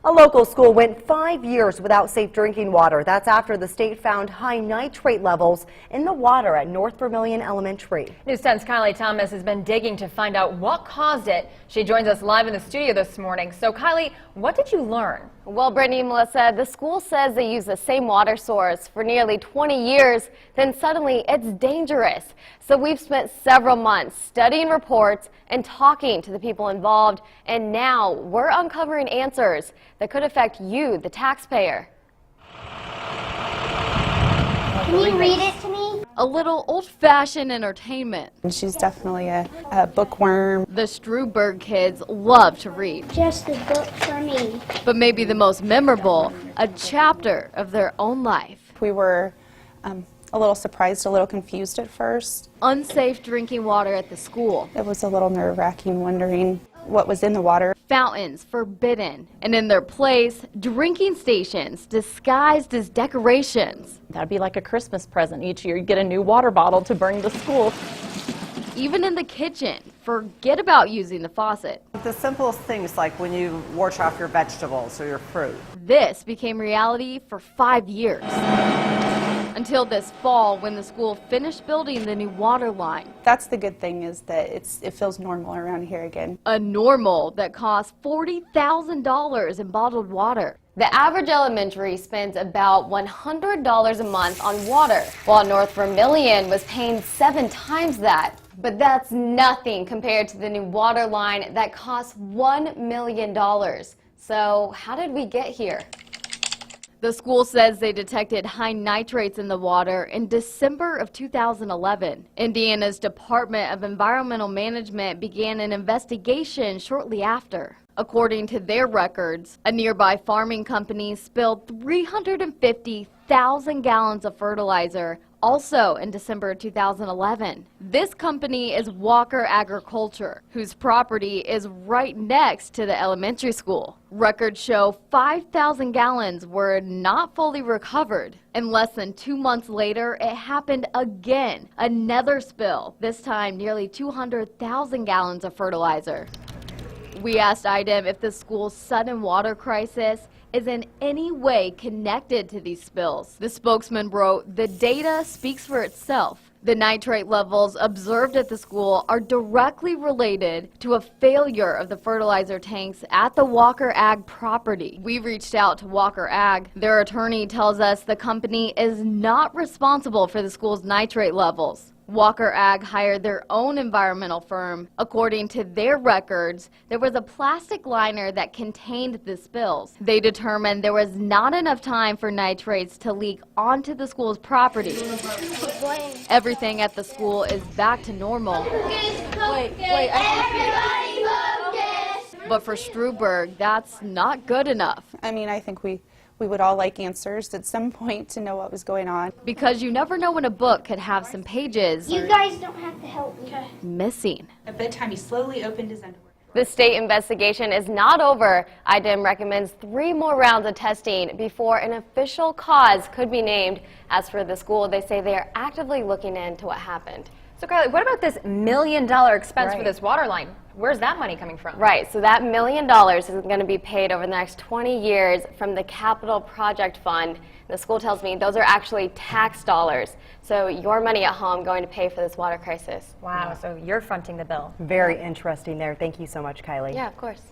A local school went 5 years without safe drinking water. That's after the state found high nitrate levels in the water at North Vermillion Elementary. News 10's Kylie Thomas has been digging to find out what caused it. She joins us live in the studio this morning. So Kylie, what did you learn? Well, Brittany and Melissa, the school says they use the same water source for nearly 20 years, then suddenly it's dangerous. So we've spent several months studying reports and talking to the people involved, and now we're uncovering answers that could affect you, the taxpayer. Can you read it to me? A little old-fashioned entertainment. She's definitely a bookworm. The Struberg kids love to read. Just a book for me. But maybe the most memorable, a chapter of their own life. We were a little surprised, a little confused at first. Unsafe drinking water at the school. It was a little nerve-wracking wondering what was in the water. Fountains forbidden, and in their place, drinking stations disguised as decorations. That'd be like a Christmas present. Each year you get a new water bottle to bring to school. Even in the kitchen, forget about using the faucet. The simplest things like when you wash off your vegetables or your fruit. This became reality for 5 years. Until this fall, when the school finished building the new water line. That's the good thing, is that it feels normal around here again. A normal that costs $40,000 in bottled water. The average elementary spends about $100 a month on water, while North Vermillion was paying 7 times that. But that's nothing compared to the new water line that costs $1 million. So how did we get here? The school says they detected high nitrates in the water in December of 2011. Indiana's Department of Environmental Management began an investigation shortly after. According to their records, a nearby farming company spilled 350,000 gallons of fertilizer also in December 2011. This company is Walker Agriculture, whose property is right next to the elementary school. Records show 5,000 gallons were not fully recovered. And less than 2 months later, it happened again. Another spill, this time nearly 200,000 gallons of fertilizer. We asked IDEM if the school's sudden water crisis is in any way connected to these spills. The spokesman wrote, "The data speaks for itself. The nitrate levels observed at the school are directly related to a failure of the fertilizer tanks at the Walker Ag property." We reached out to Walker Ag. Their attorney tells us the company is not responsible for the school's nitrate levels. Walker Ag hired their own environmental firm. According to their records, there was a plastic liner that contained the spills. They determined there was not enough time for nitrates to leak onto the school's property. Everything at the school is back to normal. But for Struberg, that's not good enough. I mean, I think we would all like answers at some point to know what was going on. Because you never know when a book could have some pages You guys don't have to help me. missing. At bedtime, he slowly opened his underwear. The state investigation is not over. IDEM recommends 3 more rounds of testing before an official cause could be named. As for the school, they say they are actively looking into what happened. So Kylie, what about this $1 million expense for this water line? Where's that money coming from? Right, so that $1 million is going to be paid over the next 20 years from the Capital Project Fund. The school tells me those are actually tax dollars. So your money at home going to pay for this water crisis. Wow, so you're fronting the bill. Very interesting there. Thank you so much, Kylie. Yeah, of course.